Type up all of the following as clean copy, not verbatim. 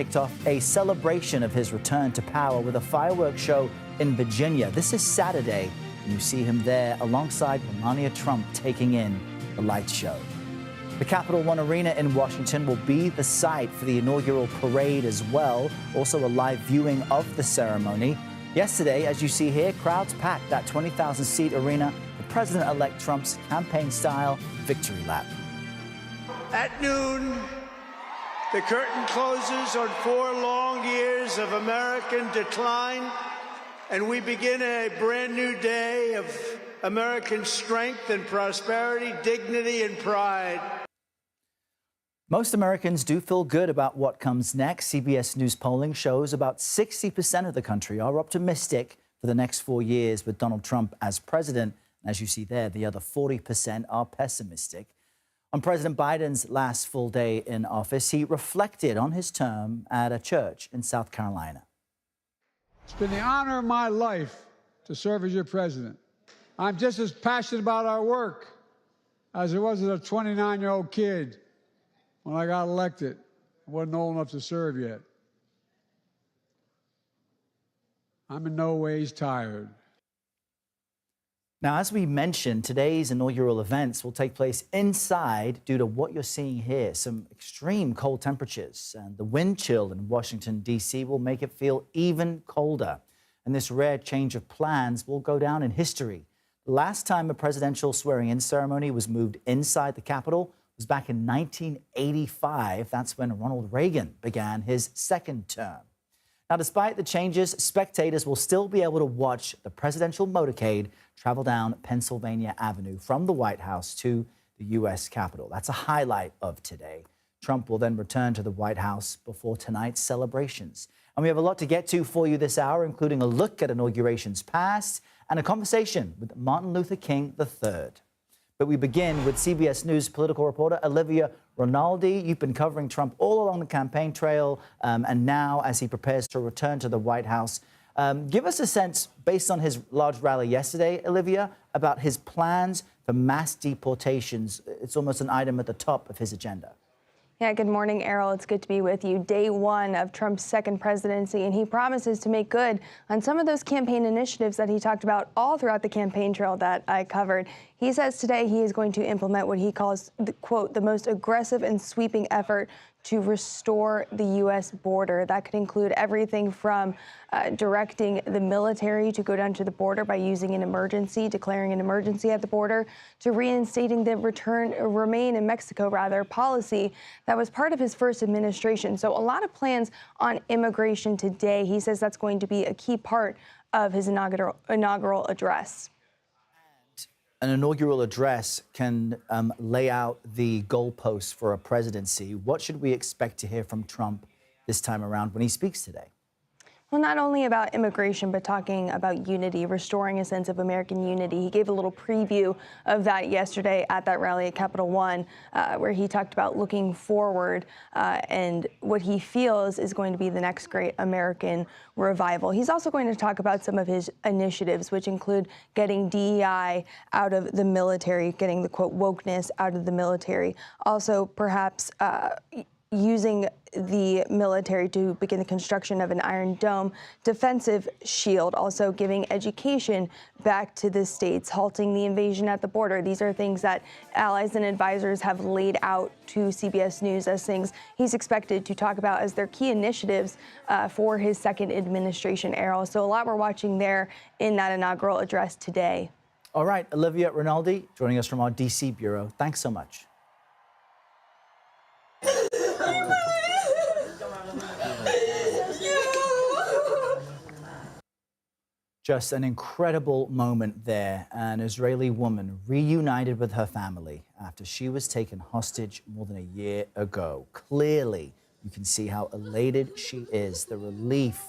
Kicked off a celebration of his return to power with a fireworks show in Virginia. This is Saturday, and you see him there alongside Melania Trump taking in the light show. The Capital One Arena in Washington will be the site for the inaugural parade as well. Also a live viewing of the ceremony. Yesterday, as you see here, crowds packed that 20,000-seat arena for President-elect Trump's campaign-style victory lap. At noon, the curtain closes on 4 long years of American decline, and we begin a brand new day of American strength and prosperity, dignity and pride. Most Americans do feel good about what comes next. CBS News polling shows about 60% of the country are optimistic for the next 4 years with Donald Trump as president. As you see there, the other 40% are pessimistic. On President Biden's last full day in office, he reflected on his term at a church in South Carolina. It's been the honor of my life to serve as your president. I'm just as passionate about our work as I was as a 29-year-old kid when I got elected. I wasn't old enough to serve yet. I'm in no ways tired. Now, as we mentioned, today's inaugural events will take place inside due to what you're seeing here, some extreme cold temperatures. And the wind chill in Washington, D.C. will make it feel even colder. And this rare change of plans will go down in history. The last time a presidential swearing-in ceremony was moved inside the Capitol was back in 1985. That's when Ronald Reagan began his second term. Now, despite the changes, spectators will still be able to watch the presidential motorcade travel down Pennsylvania Avenue from the White House to the U.S. Capitol. That's a highlight of today. Trump will then return to the White House before tonight's celebrations. And we have a lot to get to for you this hour, including a look at inaugurations past and a conversation with Martin Luther King III. But we begin with CBS News political reporter Olivia Rinaldi. You've been covering Trump all along the campaign trail, and now as he prepares to return to the White House. Give us a sense, based on his large rally yesterday, Olivia, about his plans for mass deportations. It's almost an item at the top of his agenda. Yeah, good morning, Errol. It's good to be with you. Day one of Trump's second presidency, and he promises to make good on some of those campaign initiatives that he talked about all throughout the campaign trail that I covered. He says today he is going to implement what he calls, quote, the most aggressive and sweeping effort to restore the U.S. border. That could include everything from directing the military to go down to the border by using an emergency, declaring an emergency at the border, to reinstating the remain in Mexico, policy that was part of his first administration. So a lot of plans on immigration today. He says that's going to be a key part of his inaugural address. An inaugural address can lay out the goalposts for a presidency. What should we expect to hear from Trump this time around when he speaks today? Well, not only about immigration, but talking about unity, restoring a sense of American unity. He gave a little preview of that yesterday at that rally at Capital One, where he talked about looking forward and what he feels is going to be the next great American revival. He's also going to talk about some of his initiatives, which include getting DEI out of the military, getting the, quote, wokeness out of the military. Also, perhaps using the military to begin the construction of an Iron Dome defensive shield, also giving education back to the states, halting the invasion at the border. These are things that allies and advisors have laid out to CBS News as things he's expected to talk about as their key initiatives for his second administration, Errol. So a lot we're watching there in that inaugural address today. All right, Olivia Rinaldi joining us from our D.C. bureau. Thanks so much. Just an incredible moment there. An Israeli woman reunited with her family after she was taken hostage more than a year ago. Clearly, you can see how elated she is, the relief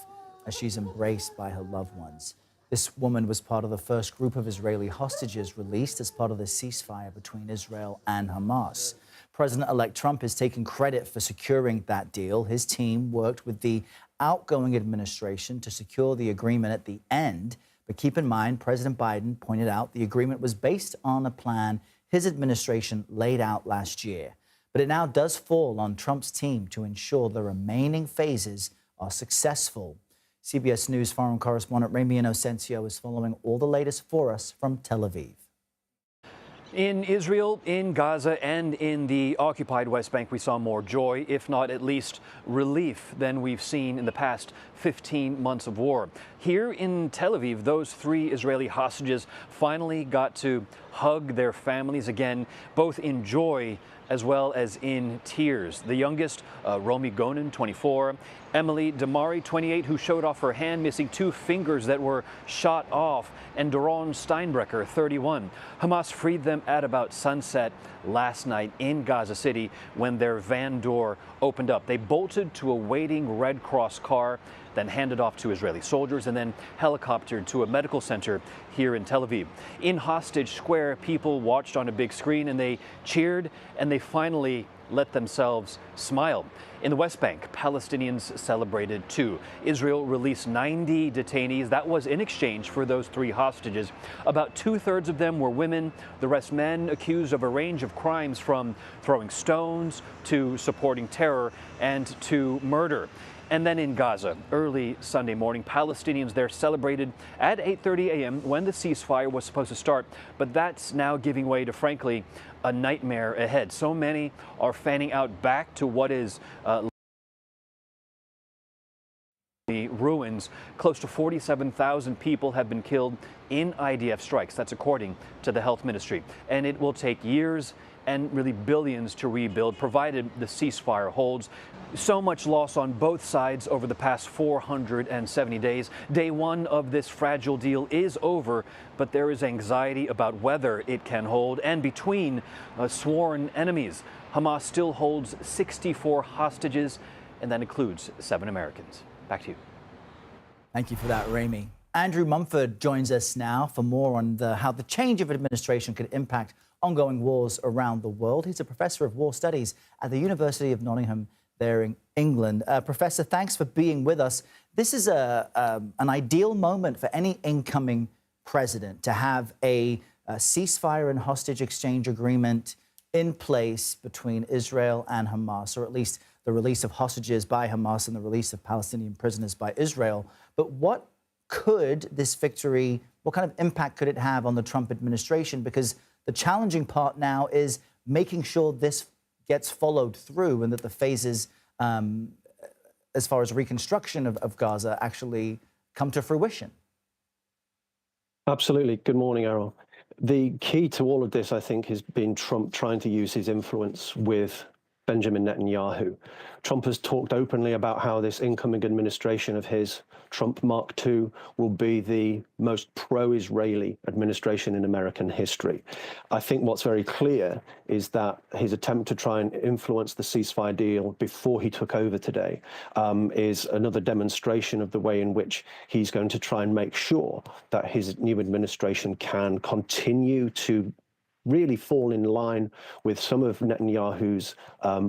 as she's embraced by her loved ones. This woman was part of the first group of Israeli hostages released as part of the ceasefire between Israel and Hamas. President-elect Trump has taken credit for securing that deal. His team worked with the outgoing administration to secure the agreement at the end. But keep in mind, President Biden pointed out the agreement was based on a plan his administration laid out last year. But it now does fall on Trump's team to ensure the remaining phases are successful. CBS News foreign correspondent Ramy Inocencio is following all the latest for us from Tel Aviv. In Israel, in Gaza, and in the occupied West Bank, we saw more joy, if not at least relief, than we've seen in the past 15 months of war. Here in Tel Aviv, those 3 Israeli hostages finally got to hug their families again, both in joy as well as in tears. The youngest, Romy Gonen, 24, Emily Damari, 28, who showed off her hand, missing 2 fingers that were shot off, and Doron Steinbrecher, 31. Hamas freed them at about sunset last night in Gaza City when their van door opened up. They bolted to a waiting Red Cross car, then handed off to Israeli soldiers, and then helicoptered to a medical center here in Tel Aviv. In Hostage Square, people watched on a big screen and they cheered, and they finally let themselves smile. In the West Bank, Palestinians celebrated too. Israel released 90 detainees. That was in exchange for those 3 hostages. About 2/3 of them were women, the rest men, accused of a range of crimes from throwing stones to supporting terror and to murder. And then in Gaza, early Sunday morning, Palestinians there celebrated at 8:30 a.m. when the ceasefire was supposed to start. But that's now giving way to, frankly, a nightmare ahead. So many are fanning out back to what is the ruins. Close to 47,000 people have been killed in IDF strikes. That's according to the health ministry. And it will take years and really billions to rebuild, provided the ceasefire holds. So much loss on both sides over the past 470 days. Day 1 of this fragile deal is over, but there is anxiety about whether it can hold. And between sworn enemies, Hamas still holds 64 hostages, and that includes 7 Americans. Back to you. Thank you for that, Ramy. Andrew Mumford joins us now for more on how the change of administration could impact ongoing wars around the world. He's a professor of war studies at the University of Nottingham there in England. Professor, thanks for being with us. This is an ideal moment for any incoming president to have a ceasefire and hostage exchange agreement in place between Israel and Hamas, or at least the release of hostages by Hamas and the release of Palestinian prisoners by Israel. But what could this victory, what kind of impact could it have on the Trump administration? Because the challenging part now is making sure this gets followed through and that the phases, as far as reconstruction of Gaza, actually come to fruition. Absolutely. Good morning, Errol. The key to all of this, I think, has been Trump trying to use his influence with Benjamin Netanyahu. Trump has talked openly about how this incoming administration of his, Trump Mark II, will be the most pro-Israeli administration in American history. I think what's very clear is that his attempt to try and influence the ceasefire deal before he took over today is another demonstration of the way in which he's going to try and make sure that his new administration can continue to really fall in line with some of Netanyahu's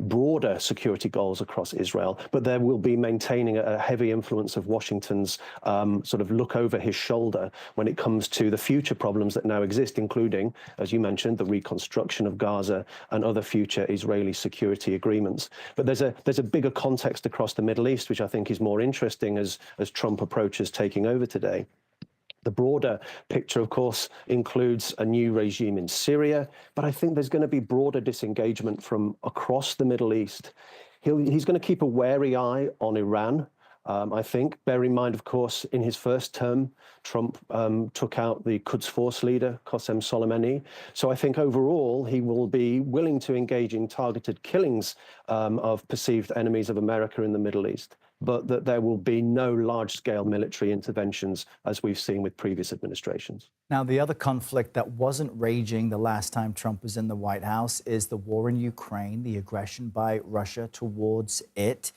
broader security goals across Israel, but there will be maintaining a heavy influence of Washington's sort of look over his shoulder when it comes to the future problems that now exist, including, as you mentioned, the reconstruction of Gaza and other future Israeli security agreements. But there's a bigger context across the Middle East, which I think is more interesting as Trump approaches taking over today. The broader picture, of course, includes a new regime in Syria, but I think there's going to be broader disengagement from across the Middle East. He's going to keep a wary eye on Iran, I think. Bear in mind, of course, in his first term, Trump took out the Quds Force leader, Qasem Soleimani. So I think overall, he will be willing to engage in targeted killings of perceived enemies of America in the Middle East, but that there will be no large-scale military interventions as we've seen with previous administrations. Now, the other conflict that wasn't raging the last time Trump was in the White House is the war in Ukraine, the aggression by Russia towards it.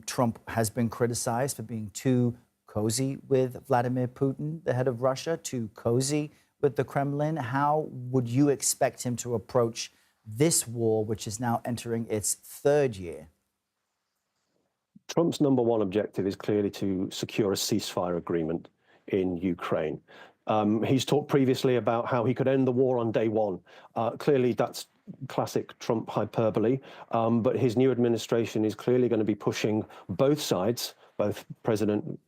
Trump has been criticized for being too cozy with Vladimir Putin, the head of Russia, too cozy with the Kremlin. How would you expect him to approach this war, which is now entering its 3rd year? Trump's number one objective is clearly to secure a ceasefire agreement in Ukraine. He's talked previously about how he could end the war on day one. Clearly, that's classic Trump hyperbole, but his new administration is clearly going to be pushing both sides, both President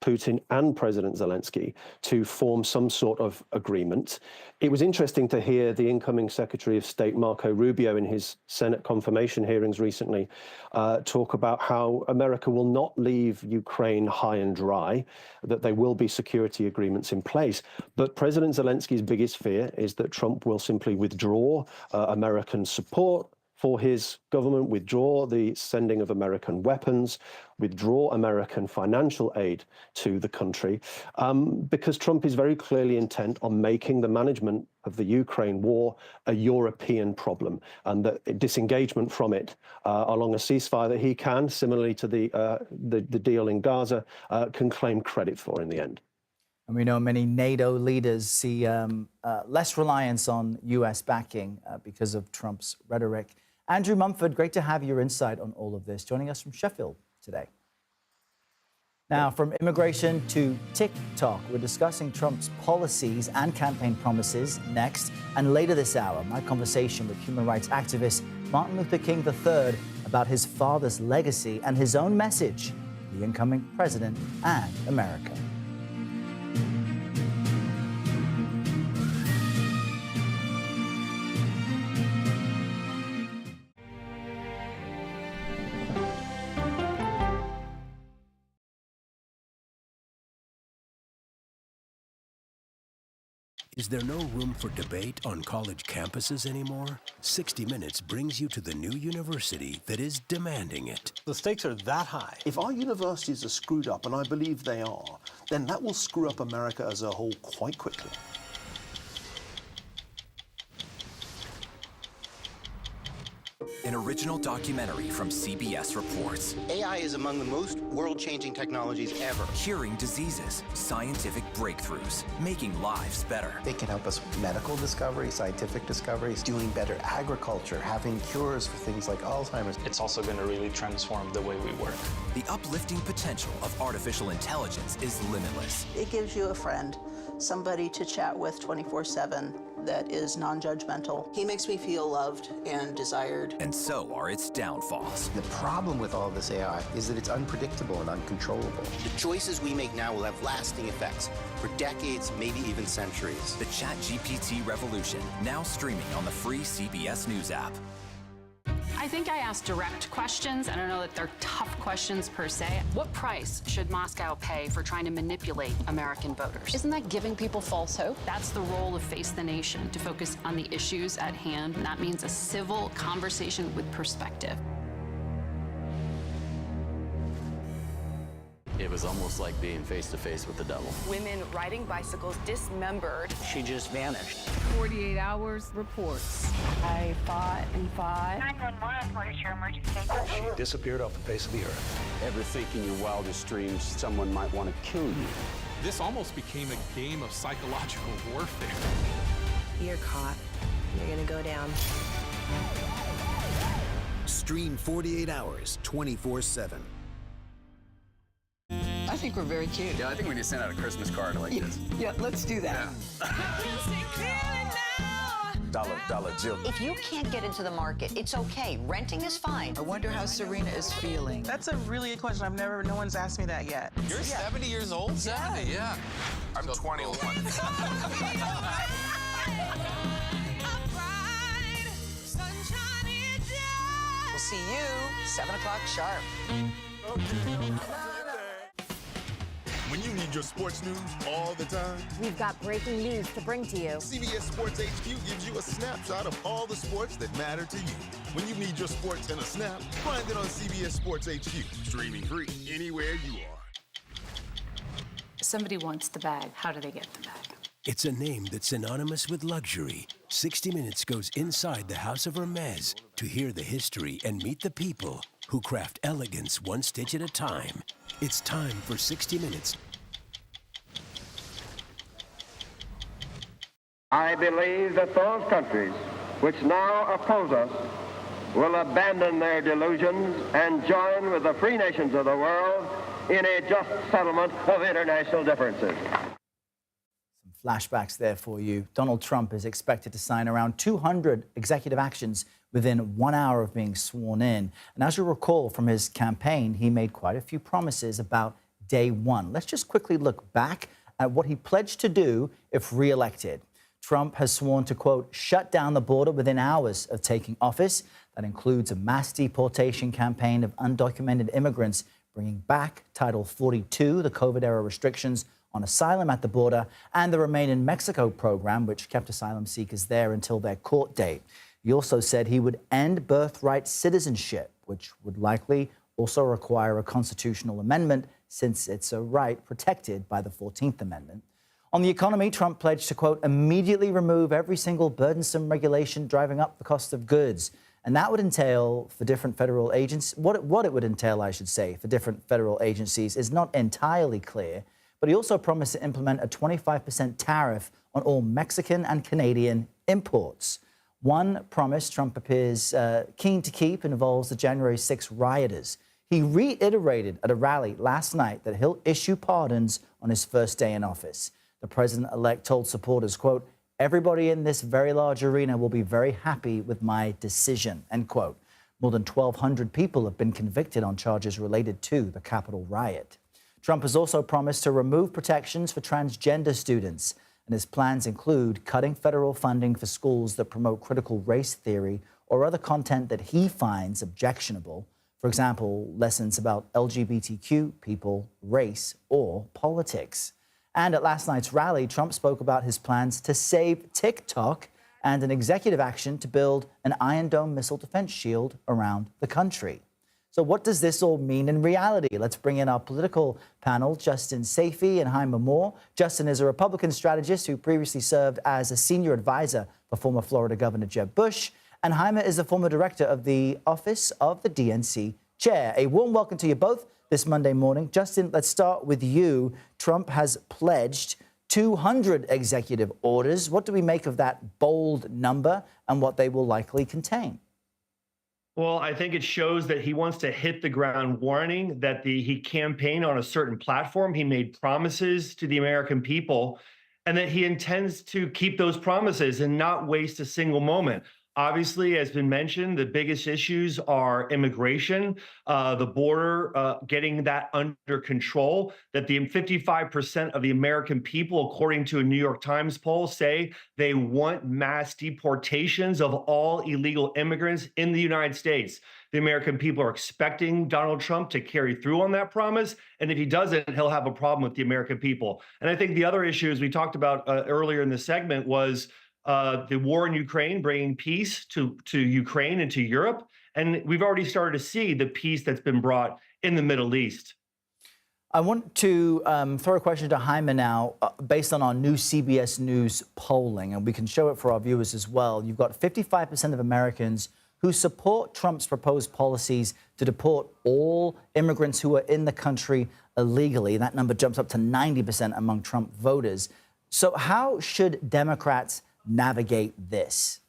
Putin and President Zelensky, to form some sort of agreement. It was interesting to hear the incoming Secretary of State, Marco Rubio, in his Senate confirmation hearings recently, talk about how America will not leave Ukraine high and dry, that there will be security agreements in place. But President Zelensky's biggest fear is that Trump will simply withdraw American support for his government, withdraw the sending of American weapons, withdraw American financial aid to the country, because Trump is very clearly intent on making the management of the Ukraine war a European problem, and that disengagement from it along a ceasefire that he can, similarly to the deal in Gaza, can claim credit for in the end. And we know many NATO leaders see less reliance on U.S. backing because of Trump's rhetoric. Andrew Mumford, great to have your insight on all of this, joining us from Sheffield today. Now, from immigration to TikTok, we're discussing Trump's policies and campaign promises next. And later this hour, my conversation with human rights activist Martin Luther King III about his father's legacy and his own message to the incoming president and America. Is there no room for debate on college campuses anymore? 60 Minutes brings you to the new university that is demanding it. The stakes are that high. If our universities are screwed up, and I believe they are, then that will screw up America as a whole quite quickly. An original documentary from CBS reports. AI is among the most world-changing technologies ever. Curing diseases, scientific breakthroughs, making lives better. They can help us with medical discoveries, scientific discoveries, doing better agriculture, having cures for things like Alzheimer's. It's also going to really transform the way we work. The uplifting potential of artificial intelligence is limitless. It gives you a friend, somebody to chat with 24/7 that is non-judgmental. He makes me feel loved and desired. And so are its downfalls. The problem with all this AI is that it's unpredictable and uncontrollable. The choices we make now will have lasting effects for decades, maybe even centuries. The ChatGPT revolution, now streaming on the free CBS News app. I think I asked direct questions. I don't know that they're tough questions per se. What price should Moscow pay for trying to manipulate American voters? Isn't that giving people false hope? That's the role of Face the Nation, to focus on the issues at hand. And that means a civil conversation with perspective. It was almost like being face-to-face with the devil. Women riding bicycles dismembered. She just vanished. 48 hours reports. I fought and fought. 911, what is your emergency? She disappeared off the face of the earth. Ever think in your wildest dreams someone might want to kill you? This almost became a game of psychological warfare. You're caught. You're gonna go down. Stream 48 hours, 24/7. I think we're very cute. Yeah, I think we need to send out a Christmas card like this. Yeah, let's do that. Dollar Jill. If you can't get into the market, it's okay. Renting is fine. I wonder how Serena is feeling. That's a really good question. No one's asked me that yet. You're 70 years old? 70, yeah. I'm 21. We'll see you 7 o'clock sharp. When you need your sports news all the time, we've got breaking news to bring to you. CBS Sports HQ gives you a snapshot of all the sports that matter to you. When you need your sports in a snap, find it on CBS Sports HQ, streaming free anywhere you are. Somebody wants the bag. How do they get the bag? It's a name that's synonymous with luxury. 60 Minutes goes inside the House of Hermes to hear the history and meet the people who craft elegance one stitch at a time. It's time for 60 Minutes. I believe that those countries which now oppose us will abandon their delusions and join with the free nations of the world in a just settlement of international differences. Flashbacks there for you. Donald Trump is expected to sign around 200 executive actions within 1 hour of being sworn in. And as you recall from his campaign, he made quite a few promises about day one. Let's just quickly look back at what he pledged to do if re-elected. Trump has sworn to, quote, shut down the border within hours of taking office. That includes a mass deportation campaign of undocumented immigrants, bringing back Title 42, the COVID-era restrictions on asylum at the border, and the Remain in Mexico program, which kept asylum seekers there until their court date. He also said he would end birthright citizenship, which would likely also require a constitutional amendment since it's a right protected by the 14th Amendment. On the economy, Trump pledged to, quote, immediately remove every single burdensome regulation driving up the cost of goods. And that would entail for different federal agencies, what it would entail, I should say, for different federal agencies is not entirely clear. But he also promised to implement a 25% tariff on all Mexican and Canadian imports. One promise Trump appears keen to keep involves the January 6 rioters. He reiterated at a rally last night that he'll issue pardons on his first day in office. The president-elect told supporters, quote, everybody in this very large arena will be very happy with my decision, end quote. More than 1,200 people have been convicted on charges related to the Capitol riot. Trump has also promised to remove protections for transgender students, and his plans include cutting federal funding for schools that promote critical race theory or other content that he finds objectionable. For example, lessons about LGBTQ people, race, or politics. And at last night's rally, Trump spoke about his plans to save TikTok and an executive action to build an Iron Dome missile defense shield around the country. So what does this all mean in reality? Let's bring in our political panel, Justin Safey and Jaime Moore. Justin is a Republican strategist who previously served as a senior advisor for former Florida Governor Jeb Bush. And Jaime is the former director of the Office of the DNC Chair. A warm welcome to you both this Monday morning. Justin, let's start with you. Trump has pledged 200 executive orders. What do we make of that bold number and what they will likely contain? Well, I think it shows that he wants to hit the ground running, that he campaigned on a certain platform. He made promises to the American people, and that he intends to keep those promises and not waste a single moment. Obviously, as been mentioned, the biggest issues are immigration, the border, getting that under control, that the 55% of the American people, according to a New York Times poll, say they want mass deportations of all illegal immigrants in the United States. The American people are expecting Donald Trump to carry through on that promise. And if he doesn't, he'll have a problem with the American people. And I think the other issue, as we talked about earlier in the segment, was the war in Ukraine, bringing peace to Ukraine and to Europe. And we've already started to see the peace that's been brought in the Middle East. I want to throw a question to Jaime now, based on our new CBS News polling, and we can show it for our viewers as well. You've got 55% of Americans who support Trump's proposed policies to deport all immigrants who are in the country illegally. That number jumps up to 90% among Trump voters. So how should Democrats navigate this?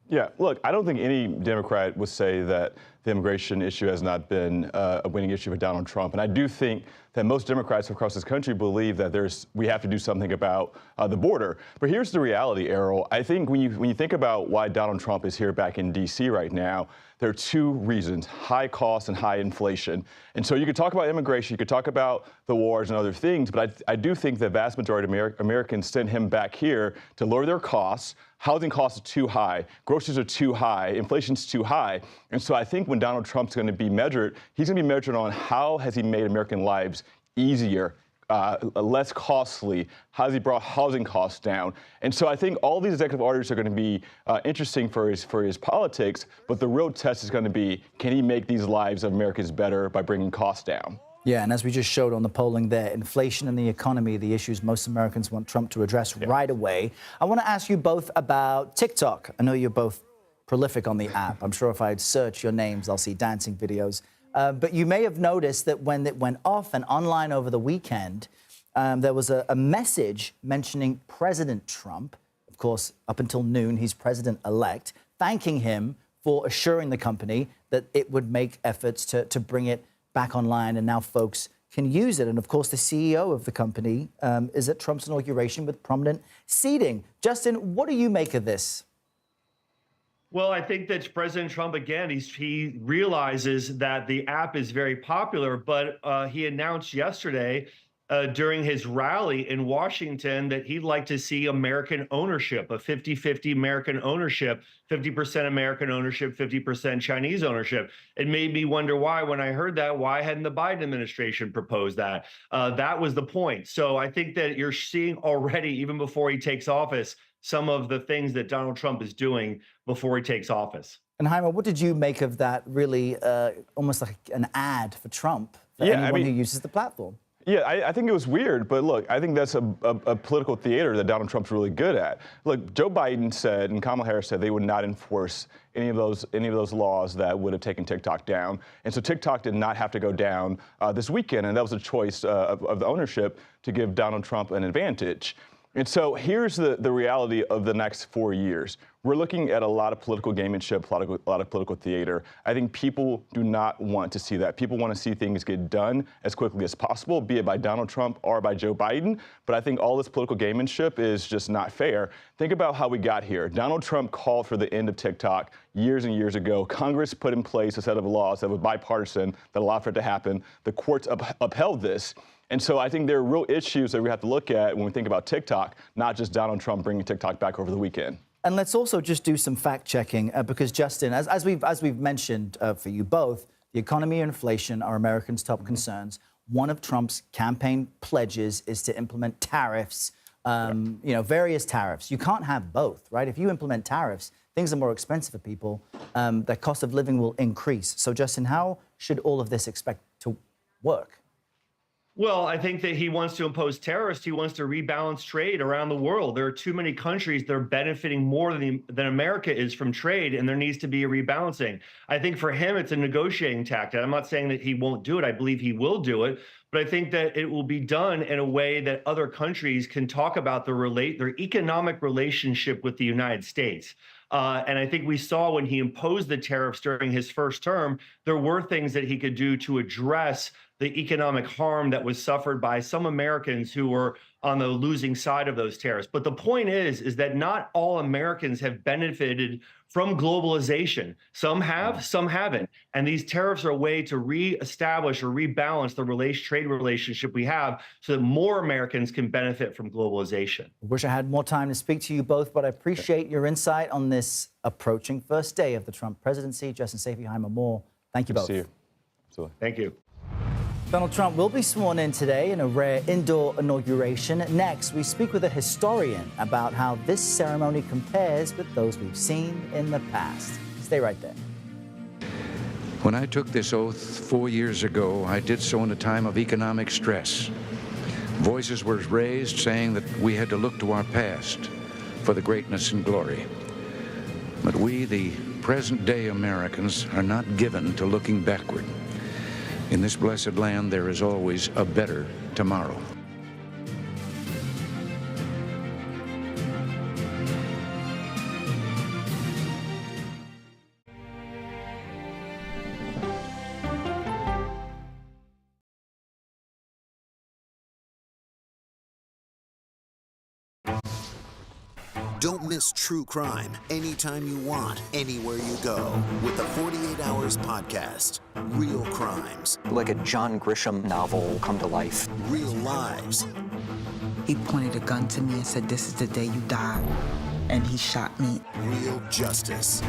Yeah, look, I don't think any Democrat would say that the immigration issue has not been a winning issue for Donald Trump. And I do think that most Democrats across this country believe that we have to do something about the border. But here's the reality, Errol. I think when you think about why Donald Trump is here back in D.C. right now, there are two reasons: high cost and high inflation. And so you could talk about immigration, you could talk about the wars and other things, but I do think the vast majority of Americans sent him back here to lower their costs. Housing costs are too high, groceries are too high, inflation's too high. And so I think when Donald Trump's going to be measured, he's going to be measured on how has he made American lives easier, less costly, how has he brought housing costs down. And so I think all these executive orders are going to be interesting for his politics, but the real test is going to be, can he make these lives of Americans better by bringing costs down? Yeah, and as we just showed on the polling there, inflation and the economy, the issues most Americans want Trump to address right away. I want to ask you both about TikTok. I know you're both prolific on the app. I'm sure if I search your names, I'll see dancing videos. But you may have noticed that when it went off and online over the weekend, there was a message mentioning President Trump. Of course, up until noon, he's president-elect, thanking him for assuring the company that it would make efforts to bring it back online, and now folks can use it. And of course, the CEO of the company is at Trump's inauguration with prominent seating. Justin, what do you make of this? Well, I think that President Trump, again, he realizes that the app is very popular, but he announced yesterday during his rally in Washington that he'd like to see American ownership, a 50-50 American ownership, 50% American ownership, 50% Chinese ownership. It made me wonder why, when I heard that, why hadn't the Biden administration proposed that? That was the point. So I think that you're seeing already, even before he takes office, some of the things that Donald Trump is doing before he takes office. And Jaime, what did you make of that really almost like an ad for Trump for anyone who uses the platform? Yeah, I think it was weird, but look, I think that's a political theater that Donald Trump's really good at. Look, Joe Biden said and Kamala Harris said they would not enforce any of those laws that would have taken TikTok down, and so TikTok did not have to go down this weekend, and that was a choice of the ownership to give Donald Trump an advantage. And so here's the reality of the next 4 years. We're looking at a lot of political gamemanship, a lot of political theater. I think people do not want to see that. People want to see things get done as quickly as possible, be it by Donald Trump or by Joe Biden. But I think all this political gamemanship is just not fair. Think about how we got here. Donald Trump called for the end of TikTok years and years ago. Congress put in place a set of laws that were bipartisan that allowed for it to happen. The courts upheld this. And so I think there are real issues that we have to look at when we think about TikTok, not just Donald Trump bringing TikTok back over the weekend. And let's also just do some fact checking because, Justin, as we've mentioned for you both, the economy and inflation are Americans' top concerns. One of Trump's campaign pledges is to implement tariffs, various tariffs. You can't have both, right? If you implement tariffs, things are more expensive for people. The cost of living will increase. So, Justin, how should all of this expect to work? Well, I think that he wants to impose tariffs. He wants to rebalance trade around the world. There are too many countries that are benefiting more than America is from trade, and there needs to be a rebalancing. I think for him, it's a negotiating tactic. I'm not saying that he won't do it. I believe he will do it. But I think that it will be done in a way that other countries can talk about their economic relationship with the United States. And I think we saw when he imposed the tariffs during his first term, there were things that he could do to address the economic harm that was suffered by some Americans who were on the losing side of those tariffs. But the point is that not all Americans have benefited from globalization. Some have, some haven't. And these tariffs are a way to reestablish or rebalance the trade relationship we have so that more Americans can benefit from globalization. I wish I had more time to speak to you both, but I appreciate your insight on this approaching first day of the Trump presidency. Justin Safey, Jaime Moore, thank you both. See you. Absolutely. Thank you. Donald Trump will be sworn in today in a rare indoor inauguration. Next, we speak with a historian about how this ceremony compares with those we've seen in the past. Stay right there. When I took this oath 4 years ago, I did so in a time of economic stress. Voices were raised saying that we had to look to our past for the greatness and glory. But we, the present-day Americans, are not given to looking backward. In this blessed land, there is always a better tomorrow. Don't miss true crime anytime you want, anywhere you go with the 48 Hours podcast. Real crimes. Like a John Grisham novel come to life. Real lives. He pointed a gun to me and said, "This is the day you die." And he shot me. Real justice.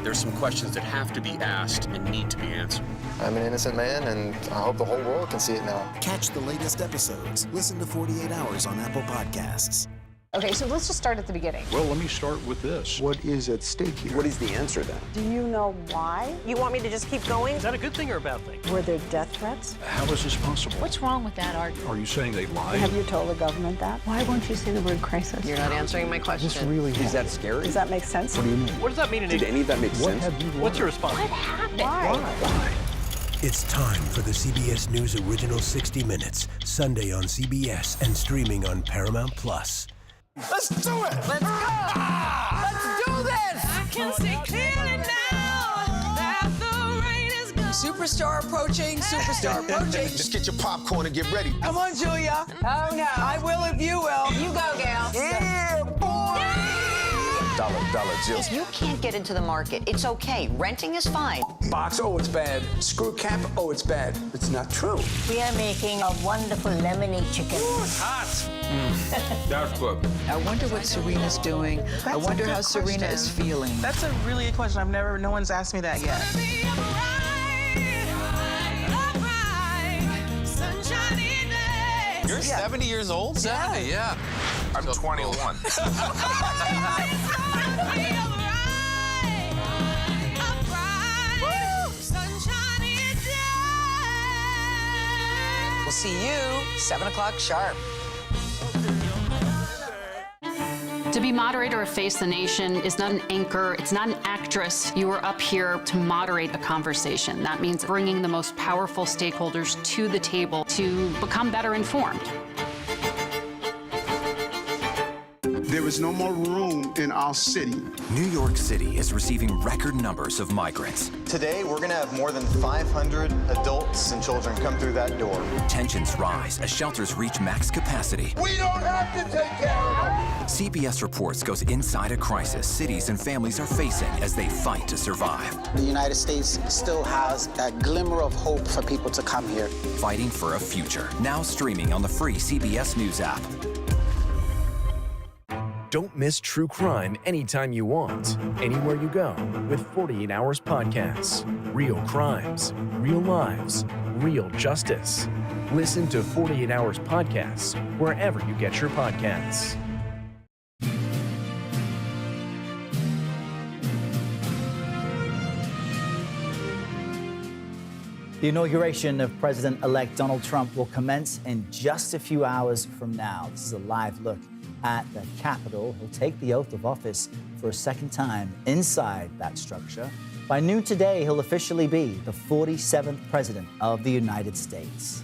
There's some questions that have to be asked and need to be answered. I'm an innocent man, and I hope the whole world can see it now. Catch the latest episodes. Listen to 48 Hours on Apple Podcasts. Okay, so let's just start at the beginning. Well, let me start with this. What is at stake here? What is the answer then? Do you know why? You want me to just keep going? Is that a good thing or a bad thing? Were there death threats? How is this possible? What's wrong with that argument? Are you saying they lied? Have you told the government that? Why won't you say the word crisis? You're not answering my question. This really Is that scary? Does that make sense? What do you mean? What does that mean? Did any of that make sense? What's your response? What happened? Why? It's time for the CBS News Original 60 Minutes, Sunday on CBS and streaming on Paramount+. Let's do it! Let's go! Let's do this! I can see clearly now that the rain is gone. Superstar approaching, superstar approaching. Just get your popcorn and get ready. Come on, Julia. Oh, no. I will if you will. You go, gal. Yeah, boy. Dollar Jill. If you can't get into the market, it's okay. Renting is fine. Box, oh, it's bad. Screw cap, oh, it's bad. It's not true. We are making a wonderful lemony chicken. Hot. That's good. I wonder what Serena's doing. I wonder how Serena is feeling. That's a really good question. No one's asked me that yet. You're 70 years old? 70, yeah. I'm 21. We'll see you 7 o'clock sharp. To be moderator of Face the Nation is not an anchor, it's not an actress. You are up here to moderate a conversation. That means bringing the most powerful stakeholders to the table to become better informed. There is no more room in our city. New York City is receiving record numbers of migrants. Today, we're going to have more than 500 adults and children come through that door. Tensions rise as shelters reach max capacity. We don't have to take care of them. CBS Reports goes inside a crisis cities and families are facing as they fight to survive. The United States still has a glimmer of hope for people to come here. Fighting for a future. Now streaming on the free CBS News app. Don't miss true crime anytime you want, anywhere you go with 48 Hours Podcasts. Real crimes, real lives, real justice. Listen to 48 Hours Podcasts wherever you get your podcasts. The inauguration of President-elect Donald Trump will commence in just a few hours from now. This is a live look at the Capitol. He'll take the oath of office for a second time inside that structure. By noon today, he'll officially be the 47th President of the United States.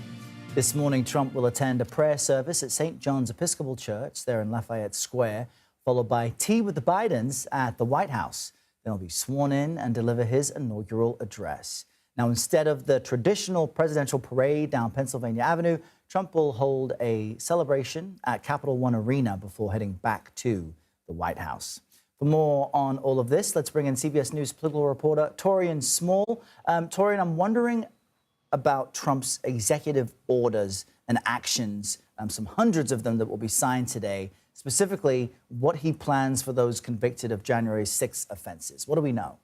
This morning, Trump will attend a prayer service at St. John's Episcopal Church there in Lafayette Square, followed by tea with the Bidens at the White House. Then he'll be sworn in and deliver his inaugural address. Now, instead of the traditional presidential parade down Pennsylvania Avenue, Trump will hold a celebration at Capital One Arena before heading back to the White House. For more on all of this, let's bring in CBS News political reporter Torian Small. Torian, I'm wondering about Trump's executive orders and actions, some hundreds of them that will be signed today, specifically what he plans for those convicted of January 6th offenses. What do we know?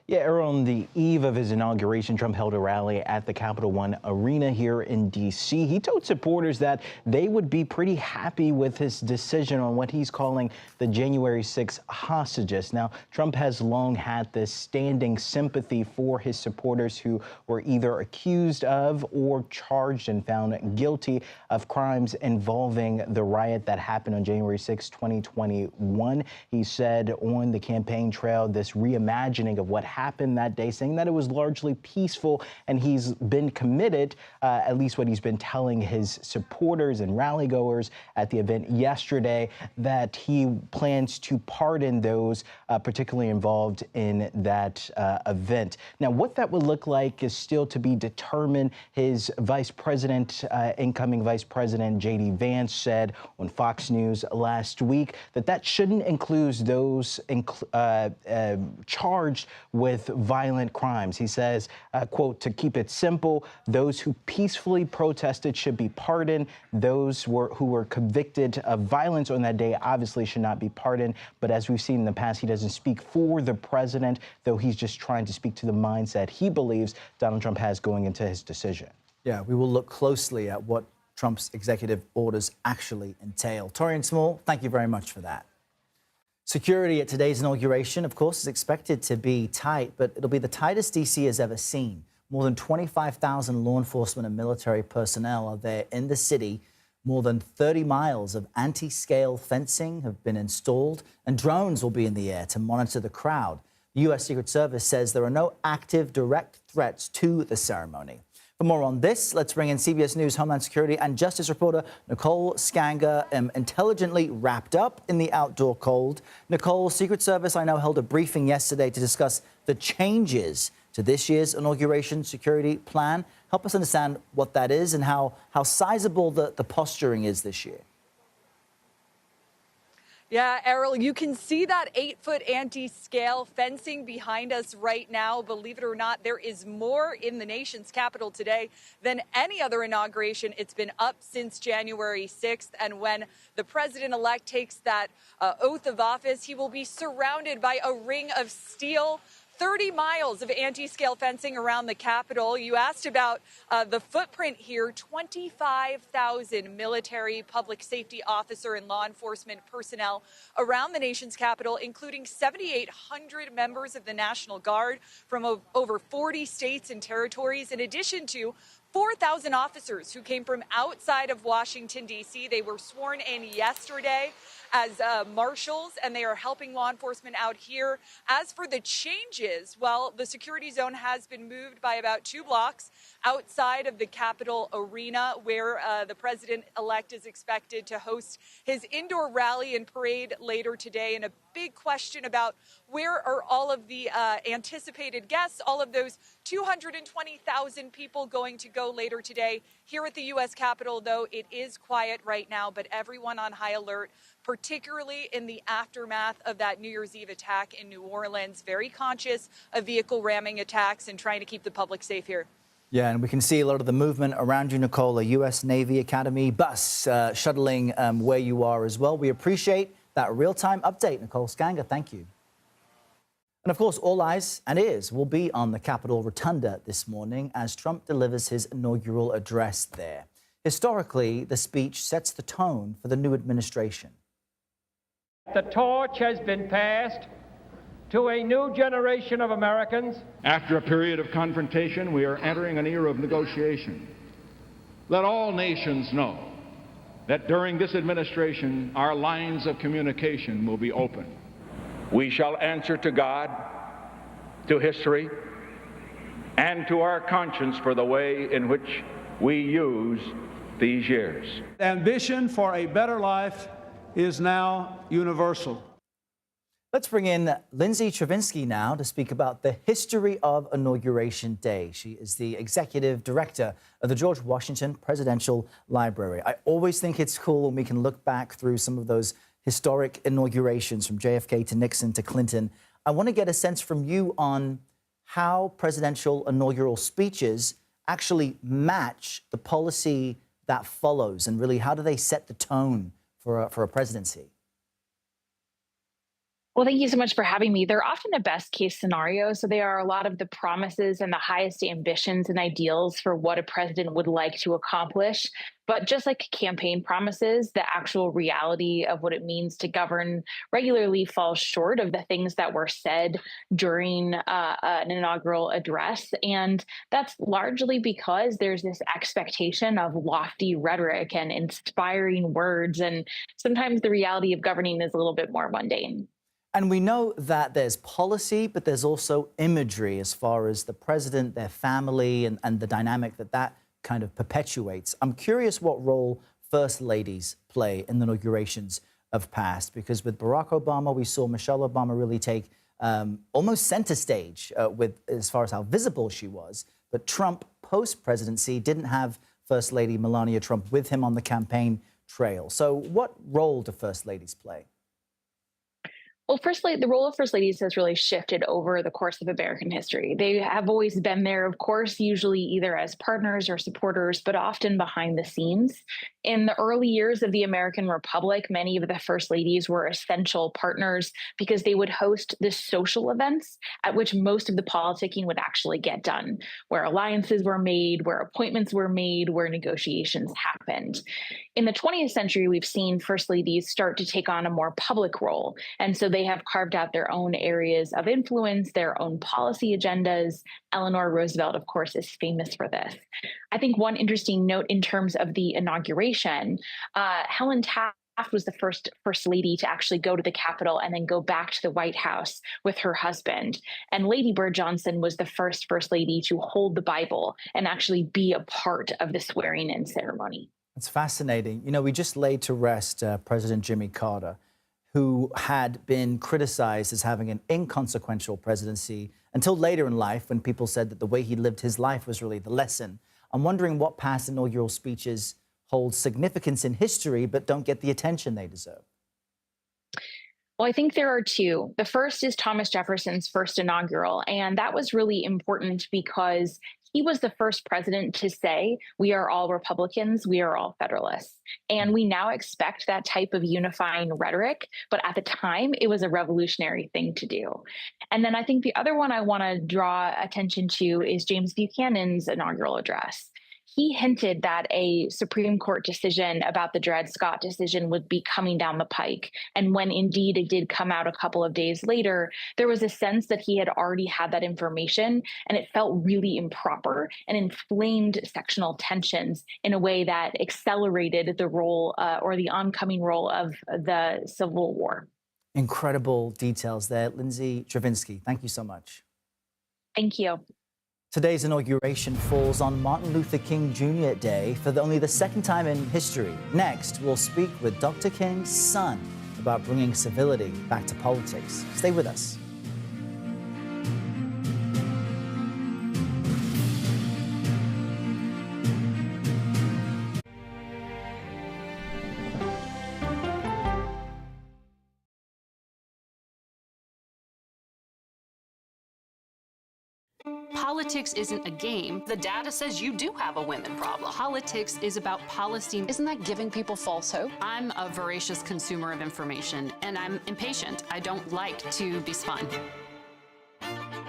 Yeah, on the eve of his inauguration, Trump held a rally at the Capital One Arena here in D.C. He told supporters that they would be pretty happy with his decision on what he's calling the January 6 hostages. Now, Trump has long had this standing sympathy for his supporters who were either accused of or charged and found guilty of crimes involving the riot that happened on January 6, 2021. He said on the campaign trail this reimagining of what happened that day, saying that it was largely peaceful, and he's been committed, at least what he's been telling his supporters and rally goers at the event yesterday, that he plans to pardon those particularly involved in that event. Now, what that would look like is still to be determined. His vice president, incoming vice president J.D. Vance, said on Fox News last week that shouldn't include those charged with violent crimes. He says, quote, to keep it simple, those who peacefully protested should be pardoned. Those who were convicted of violence on that day obviously should not be pardoned. But as we've seen in the past, he doesn't speak for the president, though he's just trying to speak to the mindset he believes Donald Trump has going into his decision. Yeah, we will look closely at what Trump's executive orders actually entail. Torian Small, thank you very much for that. Security at today's inauguration, of course, is expected to be tight, but it'll be the tightest D.C. has ever seen. More than 25,000 law enforcement and military personnel are there in the city. More than 30 miles of anti-scale fencing have been installed, and drones will be in the air to monitor the crowd. The U.S. Secret Service says there are no active direct threats to the ceremony. For more on this, let's bring in CBS News Homeland Security and Justice reporter Nicole Skanger, intelligently wrapped up in the outdoor cold. Nicole, Secret Service, I know, held a briefing yesterday to discuss the changes to this year's inauguration security plan. Help us understand what that is and how sizable the posturing is this year. Yeah, Errol, you can see that 8-foot anti-scale fencing behind us right now. Believe it or not, there is more in the nation's capital today than any other inauguration. It's been up since January 6th. And when the president-elect takes that oath of office, he will be surrounded by a ring of steel. 30 miles of anti-scale fencing around the Capitol. You asked about the footprint here. 25,000 military, public safety officer, and law enforcement personnel around the nation's capital, including 7,800 members of the National Guard from over 40 states and territories, in addition to 4,000 officers who came from outside of Washington, D.C. They were sworn in yesterday as marshals, and they are helping law enforcement out here. As for the changes, well, the security zone has been moved by about 2 blocks outside of the Capitol arena, where the president-elect is expected to host his indoor rally and parade later today. And a big question about where are all of the anticipated guests, all of those 220,000 people going to go later today. Here at the U.S. Capitol, though, it is quiet right now, but everyone on high alert, particularly in the aftermath of that New Year's Eve attack in New Orleans, very conscious of vehicle ramming attacks and trying to keep the public safe here. Yeah, and we can see a lot of the movement around you, Nicole, a U.S. Navy Academy bus shuttling where you are as well. We appreciate that real-time update, Nicole Skanger. Thank you. And of course, all eyes and ears will be on the Capitol Rotunda this morning as Trump delivers his inaugural address there. Historically, the speech sets the tone for the new administration. The torch has been passed to a new generation of Americans. After a period of confrontation, we are entering an era of negotiation. Let all nations know that during this administration, our lines of communication will be open. We shall answer to God, to history, and to our conscience for the way in which we use these years. Ambition for a better life is now universal. Let's bring in Lindsay Travinsky now to speak about the history of Inauguration Day. She is the executive director of the George Washington Presidential Library. I always think it's cool when we can look back through some of those historic inaugurations from JFK to Nixon to Clinton. I want to get a sense from you on how presidential inaugural speeches actually match the policy that follows, and really how do they set the tone for a presidency? Well, thank you so much for having me. They're often a best case scenario. So they are a lot of the promises and the highest ambitions and ideals for what a president would like to accomplish. But just like campaign promises, the actual reality of what it means to govern regularly falls short of the things that were said during an inaugural address. And that's largely because there's this expectation of lofty rhetoric and inspiring words. And sometimes the reality of governing is a little bit more mundane. And we know that there's policy, but there's also imagery as far as the president, their family, and the dynamic that kind of perpetuates. I'm curious what role first ladies play in the inaugurations of past, because with Barack Obama, we saw Michelle Obama really take almost center stage with as far as how visible she was. But Trump, post-presidency, didn't have First Lady Melania Trump with him on the campaign trail. So what role do first ladies play? Well, the role of first ladies has really shifted over the course of American history. They have always been there, of course, usually either as partners or supporters, but often behind the scenes. In the early years of the American Republic, many of the first ladies were essential partners because they would host the social events at which most of the politicking would actually get done, where alliances were made, where appointments were made, where negotiations happened. In the 20th century, we've seen first ladies start to take on a more public role. And so they have carved out their own areas of influence, their own policy agendas. Eleanor Roosevelt, of course, is famous for this. I think one interesting note in terms of the inauguration, Helen Taft was the first lady to actually go to the Capitol and then go back to the White House with her husband. And Lady Bird Johnson was the first lady to hold the Bible and actually be a part of the swearing-in ceremony. It's fascinating. You know, we just laid to rest President Jimmy Carter, who had been criticized as having an inconsequential presidency until later in life when people said that the way he lived his life was really the lesson. I'm wondering what past inaugural speeches hold significance in history but don't get the attention they deserve. Well, I think there are two. The first is Thomas Jefferson's first inaugural, and that was really important because he was the first president to say, we are all Republicans, we are all Federalists. And we now expect that type of unifying rhetoric, but at the time, it was a revolutionary thing to do. And then I think the other one I want to draw attention to is James Buchanan's inaugural address. He hinted that a Supreme Court decision about the Dred Scott decision would be coming down the pike. And when indeed it did come out a couple of days later, there was a sense that he had already had that information, and it felt really improper and inflamed sectional tensions in a way that accelerated the role or the oncoming role of the Civil War. Incredible details there. Lindsay Travinsky, thank you so much. Thank you. Today's inauguration falls on Martin Luther King Jr. Day for only the second time in history. Next, we'll speak with Dr. King's son about bringing civility back to politics. Stay with us. Politics isn't a game. The data says you do have a women problem. Politics is about policy. Isn't that giving people false hope? I'm a voracious consumer of information, and I'm impatient. I don't like to be spun.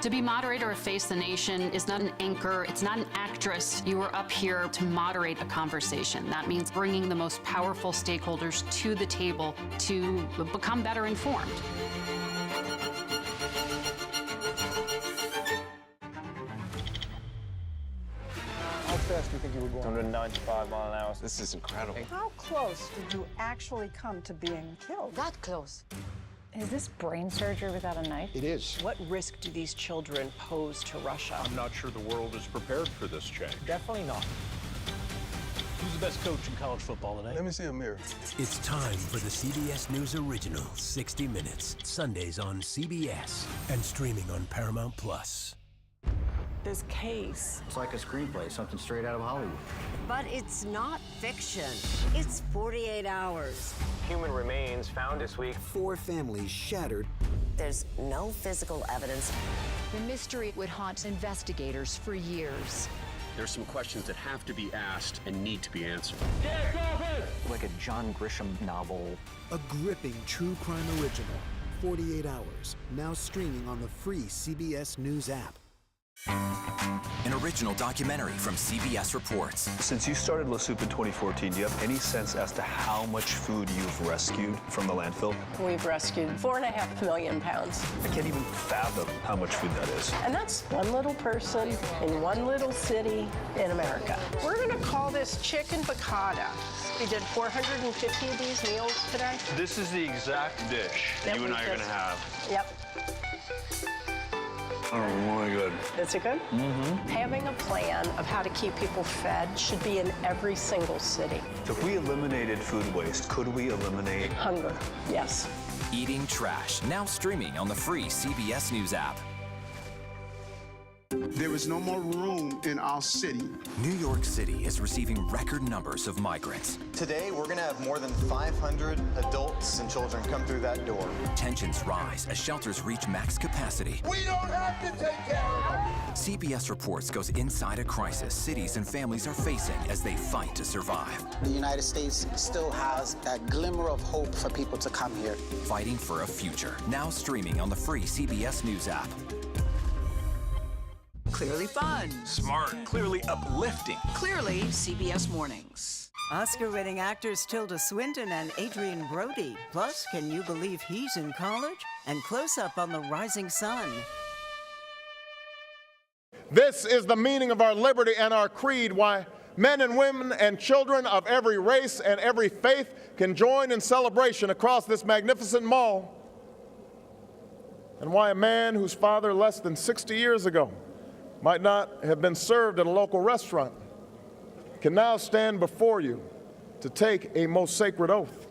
To be moderator of Face the Nation is not an anchor, it's not an actress. You are up here to moderate a conversation. That means bringing the most powerful stakeholders to the table to become better informed. How fast do you think you were going? 195 miles an hour. This is incredible. How close did you actually come to being killed? That close. Is this brain surgery without a knife? It is. What risk do these children pose to Russia? I'm not sure the world is prepared for this change. Definitely not. Who's the best coach in college football today? Let me see a mirror. It's time for the CBS News original, 60 Minutes. Sundays on CBS and streaming on Paramount Plus. This case. It's like a screenplay, something straight out of Hollywood. But it's not fiction. It's 48 hours. Human remains found this week. 4 families shattered. There's no physical evidence. The mystery would haunt investigators for years. There's some questions that have to be asked and need to be answered. Like a John Grisham novel. A gripping true crime original. 48 hours. Now streaming on the free CBS News app. An original documentary from CBS Reports. Since you started La Soup in 2014, do you have any sense as to how much food you've rescued from the landfill? We've rescued 4.5 million pounds. I can't even fathom how much food that is. And that's one little person in one little city in America. We're going to call this chicken piccata. We did 450 of these meals today. This is the exact dish that you and I are going to have. Yep. Oh my God. Is it good? Mm-hmm. Having a plan of how to keep people fed should be in every single city. If we eliminated food waste, could we eliminate hunger? Yes. Eating Trash, now streaming on the free CBS News app. There is no more room in our city. New York City is receiving record numbers of migrants. Today, we're going to have more than 500 adults and children come through that door. Tensions rise as shelters reach max capacity. We don't have to take care of them. CBS Reports goes inside a crisis cities and families are facing as they fight to survive. The United States still has that glimmer of hope for people to come here. Fighting for a future, now streaming on the free CBS News app. Clearly fun. Smart. Clearly uplifting. Clearly CBS Mornings. Oscar-winning actors Tilda Swinton and Adrian Brody. Plus, can you believe he's in college? And close up on the rising sun. This is the meaning of our liberty and our creed, why men and women and children of every race and every faith can join in celebration across this magnificent mall, and why a man whose father less than 60 years ago might not have been served at a local restaurant can now stand before you to take a most sacred oath.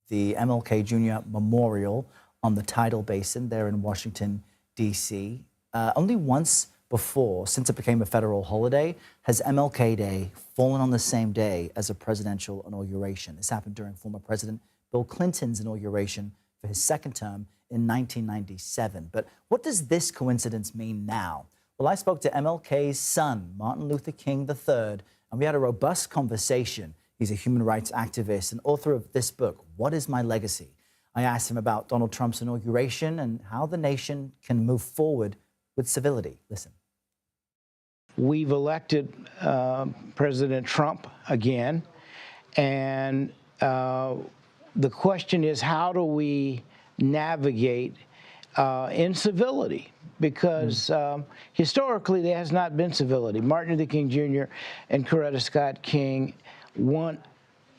the MLK Jr. Memorial on the Tidal Basin there in Washington, D.C. Only once before, since it became a federal holiday, has MLK Day fallen on the same day as a presidential inauguration. This happened during former President Bill Clinton's inauguration for his second term in 1997. But what does this coincidence mean now? Well, I spoke to MLK's son, Martin Luther King III, and we had a robust conversation. He's a human rights activist and author of this book, What Is My Legacy? I asked him about Donald Trump's inauguration and how the nation can move forward with civility. Listen. We've elected President Trump again, and the question is, how do we navigate in civility? Because historically, there has not been civility. Martin Luther King Jr. and Coretta Scott King went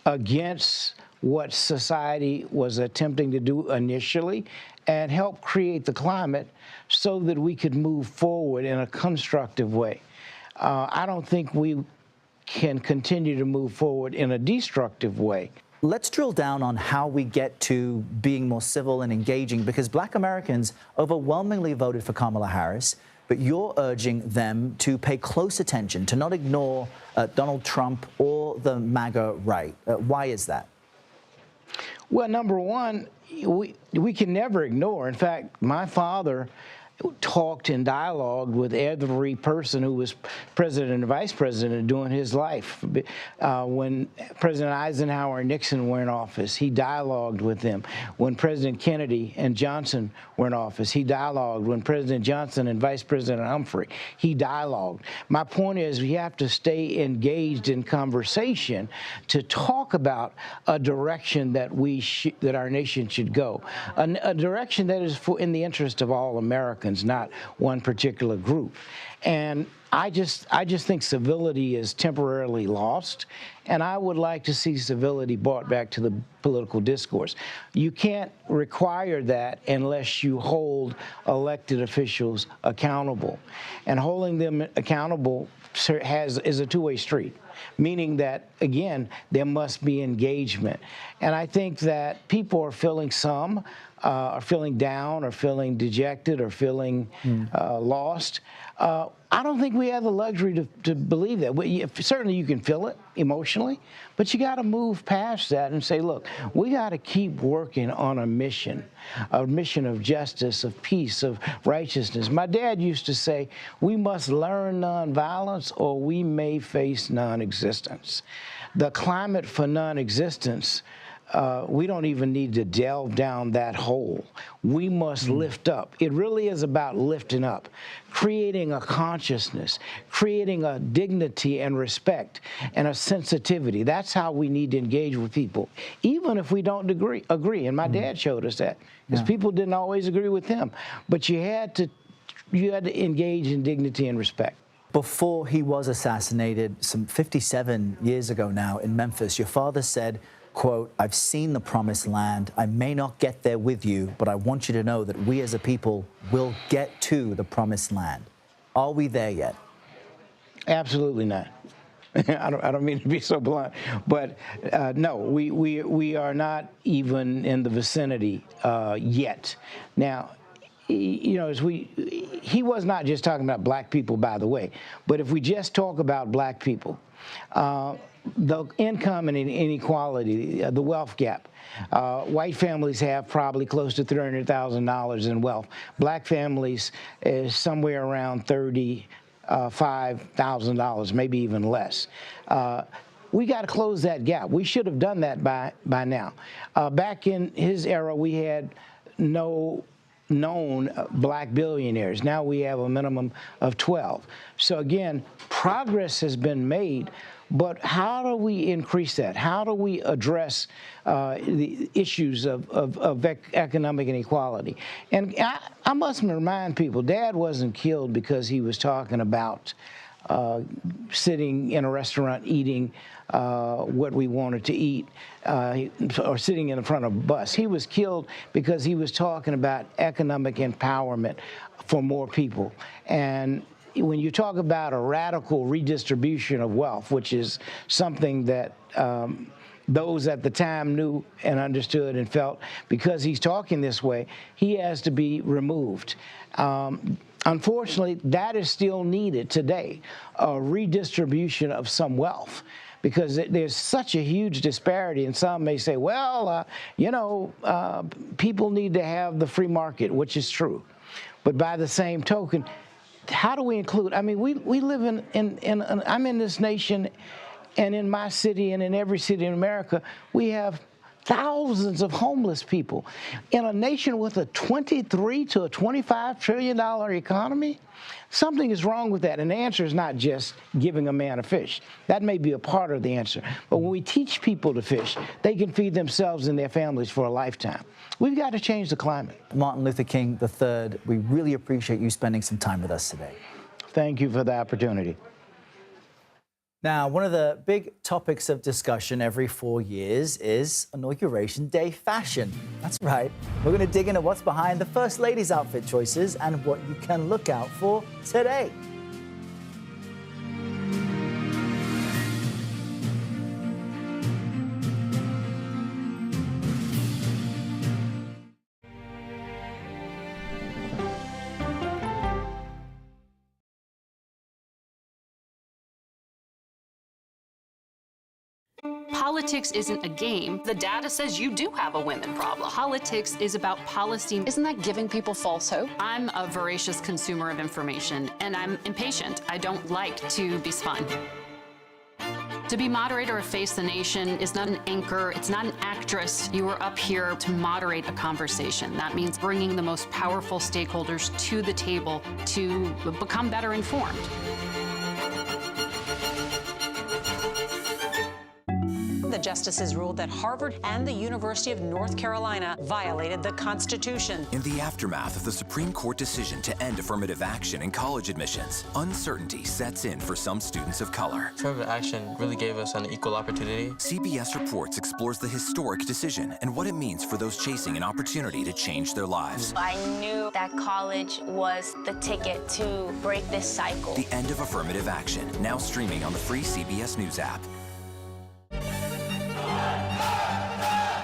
against what society was attempting to do initially and helped create the climate so that we could move forward in a constructive way. I don't think we can continue to move forward in a destructive way. Let's drill down on how we get to being more civil and engaging, because Black Americans overwhelmingly voted for Kamala Harris, but you're urging them to pay close attention, to not ignore Donald Trump or the MAGA right. Why is that? Well, number one, we can never ignore. In fact, my father talked and dialogued with every person who was president and vice president during his life. When President Eisenhower and Nixon were in office, he dialogued with them. When President Kennedy and Johnson were in office, he dialogued. When President Johnson and Vice President Humphrey, he dialogued. My point is, we have to stay engaged in conversation to talk about a direction that that our nation should go, a direction that is in the interest of all Americans, not one particular group. And I just think civility is temporarily lost, and I would like to see civility brought back to the political discourse. You can't require that unless you hold elected officials accountable. And holding them accountable is a two-way street, meaning that, again, there must be engagement. And I think that people are feeling are feeling down, or feeling dejected, or feeling lost. I don't think we have the luxury to believe that. Certainly you can feel it emotionally, but you got to move past that and say, look, we got to keep working on a mission of justice, of peace, of righteousness. My dad used to say, we must learn nonviolence or we may face non-existence. The climate for non-existence, we don't even need to delve down that hole. We must lift up. It really is about lifting up, creating a consciousness, creating a dignity and respect and a sensitivity. That's how we need to engage with people, even if we don't agree. And my dad showed us that, because people didn't always agree with him. But you had to engage in dignity and respect. Before he was assassinated, some 57 years ago now in Memphis, your father said, quote, "I've seen the promised land. I may not get there with you, but I want you to know that we as a people will get to the promised land." Are we there yet? Absolutely not. I don't mean to be so blunt, but no, we are not even in the vicinity yet. Now, you know, he was not just talking about black people, by the way, but if we just talk about black people, the income and inequality, the wealth gap. White families have probably close to $300,000 in wealth. Black families is somewhere around $35,000, maybe even less. We got to close that gap. We should have done that by now. Back in his era, we had no known black billionaires. Now we have a minimum of 12. So again, progress has been made, but how do we increase that? How do we address the issues of economic inequality? And I must remind people, Dad wasn't killed because he was talking about sitting in a restaurant eating what we wanted to eat, or sitting in the front of a bus. He was killed because he was talking about economic empowerment for more people. And when you talk about a radical redistribution of wealth, which is something that those at the time knew and understood and felt because he's talking this way, he has to be removed. Unfortunately, that is still needed today, a redistribution of some wealth, because there's such a huge disparity. And some may say, well, people need to have the free market, which is true. But by the same token, how do we include? I mean, we live I'm in this nation, and in my city and in every city in America, we have thousands of homeless people. In a nation with a $23 to a $25 trillion economy, something is wrong with that. And the answer is not just giving a man a fish. That may be a part of the answer. But when we teach people to fish, they can feed themselves and their families for a lifetime. We've got to change the climate. Martin Luther King III, we really appreciate you spending some time with us today. Thank you for the opportunity. Now, one of the big topics of discussion every 4 years is Inauguration Day fashion. That's right. We're going to dig into what's behind the First Lady's outfit choices and what you can look out for today. Politics isn't a game. The data says you do have a women problem. Politics is about policy. Isn't that giving people false hope? I'm a voracious consumer of information, and I'm impatient. I don't like to be spun. To be moderator of Face the Nation is not an anchor, it's not an actress. You are up here to moderate a conversation. That means bringing the most powerful stakeholders to the table to become better informed. The justices ruled that Harvard and the University of North Carolina violated the Constitution. In the aftermath of the Supreme Court decision to end affirmative action in college admissions, uncertainty sets in for some students of color. Affirmative action really gave us an equal opportunity. CBS Reports explores the historic decision and what it means for those chasing an opportunity to change their lives. I knew that college was the ticket to break this cycle. The end of affirmative action, now streaming on the free CBS News app.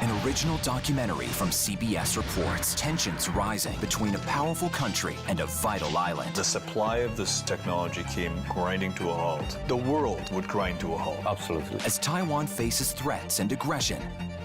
An original documentary from CBS Reports. Tensions rising between a powerful country and a vital island. The supply of this technology came grinding to a halt. The world would grind to a halt. Absolutely. As Taiwan faces threats and aggression,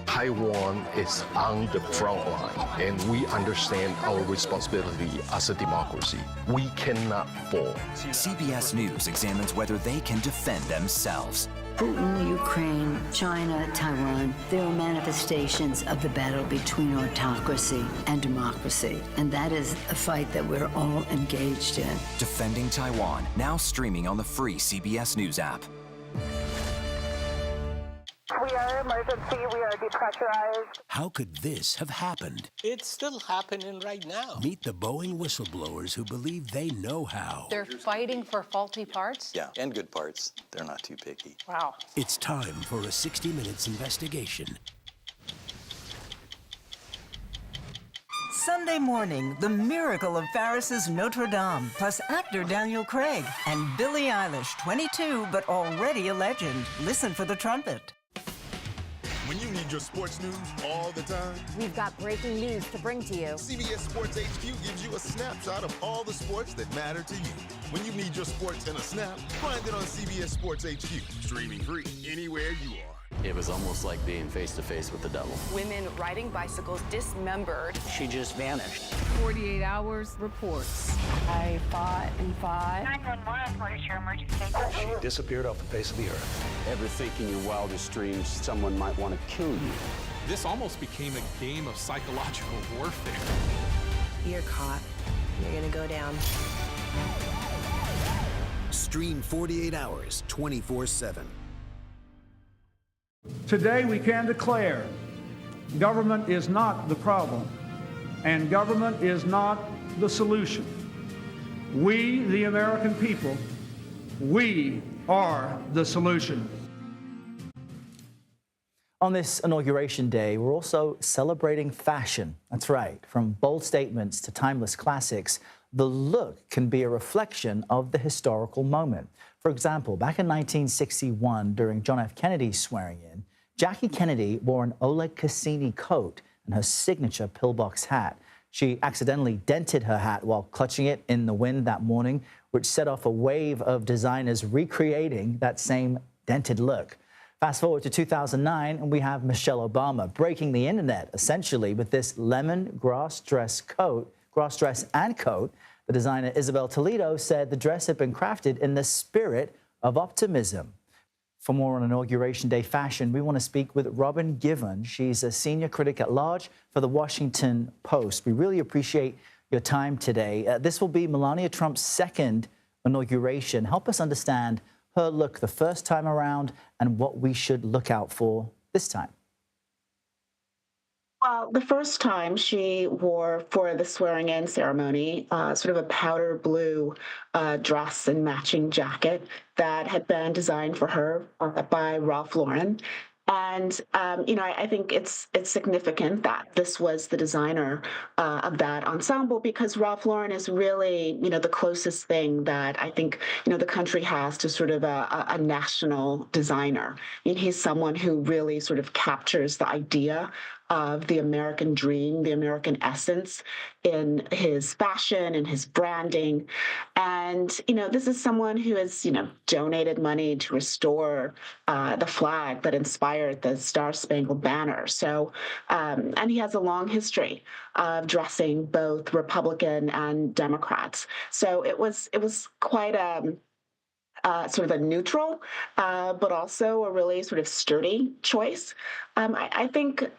Taiwan is on the front line, and we understand our responsibility as a democracy. We cannot fall. CBS News examines whether they can defend themselves. Putin, Ukraine, China, Taiwan, there are manifestations of the battle between autocracy and democracy. And that is a fight that we're all engaged in. Defending Taiwan, now streaming on the free CBS News app. We are emergency. We are depressurized. How could this have happened? It's still happening right now. Meet the Boeing whistleblowers who believe they know how. They're fighting for faulty parts? Yeah, and good parts. They're not too picky. Wow. It's time for a 60 Minutes investigation. Sunday morning, the miracle of Paris's Notre Dame, plus actor Daniel Craig and Billie Eilish, 22 but already a legend. Listen for the trumpet. When you need your sports news all the time, we've got breaking news to bring to you. CBS Sports HQ gives you a snapshot of all the sports that matter to you. When you need your sports in a snap, find it on CBS Sports HQ, streaming free anywhere you are. It was almost like being face-to-face with the devil. Women riding bicycles dismembered. She just vanished. 48 hours reports. I fought and fought. 911, what is your emergency? She disappeared off the face of the earth. Ever think in your wildest dreams someone might want to kill you? This almost became a game of psychological warfare. You're caught. You're gonna go down. Stream 48 hours, 24/7. Today we can declare government is not the problem and government is not the solution. We, the American people, we are the solution. On this Inauguration Day, we're also celebrating fashion. That's right. From bold statements to timeless classics, the look can be a reflection of the historical moment. For example, back in 1961, during John F. Kennedy's swearing in, Jackie Kennedy wore an Oleg Cassini coat and her signature pillbox hat. She accidentally dented her hat while clutching it in the wind that morning, which set off a wave of designers recreating that same dented look. Fast forward to 2009, and we have Michelle Obama breaking the internet, essentially, with this lemon grass dress and coat. The designer Isabel Toledo said the dress had been crafted in the spirit of optimism. For more on Inauguration Day fashion, we want to speak with Robin Given. She's a senior critic at large for the Washington Post. We really appreciate your time today. This will be Melania Trump's second inauguration. Help us understand her look the first time around and what we should look out for this time. Well, the first time she wore for the swearing-in ceremony sort of a powder blue dress and matching jacket that had been designed for her by Ralph Lauren. And, I think it's significant that this was the designer of that ensemble, because Ralph Lauren is really, the closest thing that I think, the country has to sort of a national designer. I mean, he's someone who really sort of captures the idea of the American dream, the American essence in his fashion and his branding. And, this is someone who has, donated money to restore the flag that inspired the Star-Spangled Banner. So, and he has a long history of dressing both Republican and Democrats. So it was quite sort of a neutral, but also a really sort of sturdy choice. I think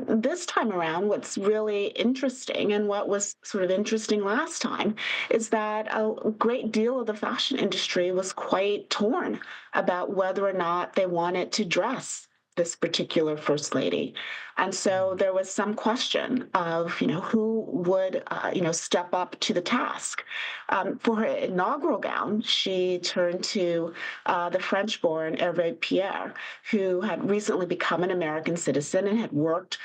this time around, what's really interesting, and what was sort of interesting last time, is that a great deal of the fashion industry was quite torn about whether or not they wanted to dress this particular First Lady. And so there was some question of, who would, step up to the task. For her inaugural gown, she turned to the French-born Hervé Pierre, who had recently become an American citizen and had worked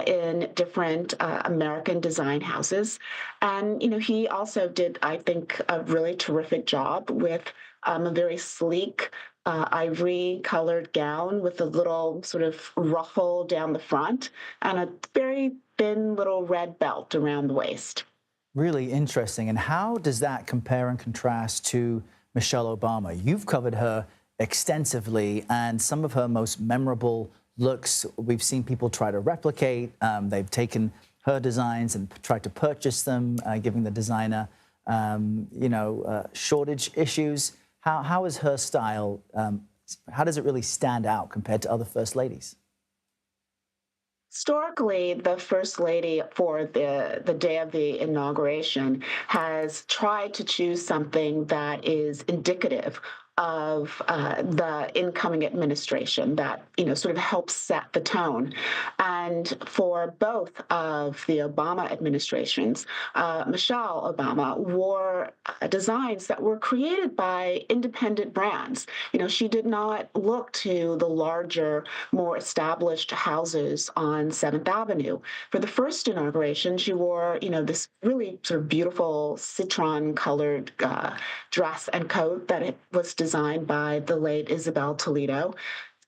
in different American design houses. And, he also did, I think, a really terrific job with a very sleek, ivory-colored gown with a little sort of ruffle down the front and a very thin little red belt around the waist. Really interesting. And how does that compare and contrast to Michelle Obama? You've covered her extensively, and some of her most memorable looks we've seen people try to replicate. They've taken her designs and tried to purchase them, giving the designer, shortage issues. How is her style, how does it really stand out compared to other First Ladies? Historically, the First Lady for the day of the inauguration has tried to choose something that is indicative of the incoming administration, that sort of helps set the tone. And for both of the Obama administrations, Michelle Obama wore designs that were created by independent brands. She did not look to the larger, more established houses on 7th Avenue. For the first inauguration, she wore, this really sort of beautiful citron-colored dress and coat that was designed by the late Isabel Toledo,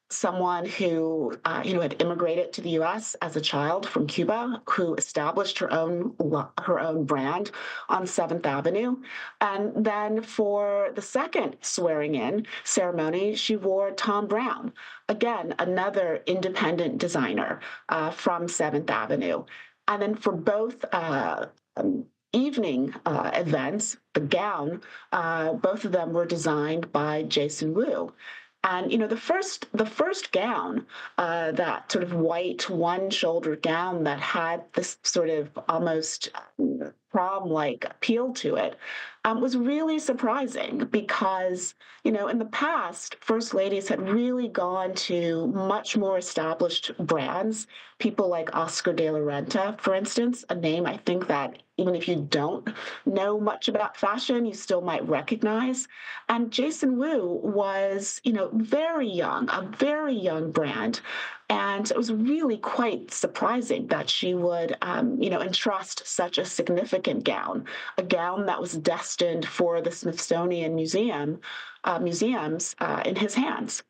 someone who, had immigrated to the U.S. as a child from Cuba, who established her own brand on 7th Avenue. And then for the second swearing-in ceremony, she wore Tom Brown, again, another independent designer from 7th Avenue. And then for both evening events, the gown, both of them were designed by Jason Wu. And, the first gown, that sort of white one-shoulder gown that had this sort of almost prom-like appeal to it, was really surprising because, in the past, First Ladies had really gone to much more established brands, people like Oscar de la Renta, for instance, a name I think that even if you don't know much about fashion, you still might recognize. And Jason Wu was, very young, a very young brand. And it was really quite surprising that she would, entrust such a significant gown, a gown that was destined for the Smithsonian museums in his hands.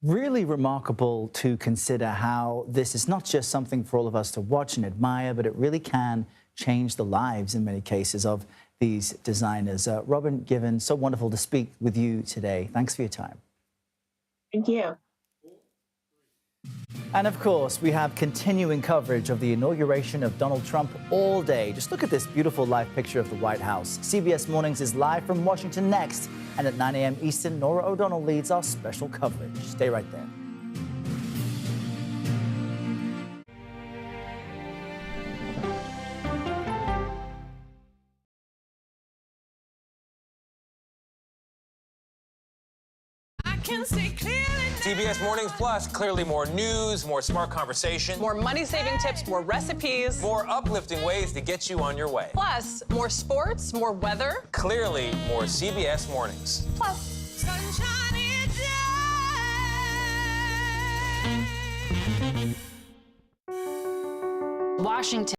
Really remarkable to consider how this is not just something for all of us to watch and admire, but it really can change the lives in many cases of these designers. Robin Given, so wonderful to speak with you today. Thanks for your time. Thank you. And of course, we have continuing coverage of the inauguration of Donald Trump all day. Just look at this beautiful live picture of the White House. CBS Mornings is live from Washington next. And at 9 a.m. Eastern, Nora O'Donnell leads our special coverage. Stay right there. CBS Mornings Plus, clearly more news, more smart conversation. More money-saving tips, more recipes. More uplifting ways to get you on your way. Plus, more sports, more weather. Clearly, more CBS Mornings. Plus, sunshine Washington.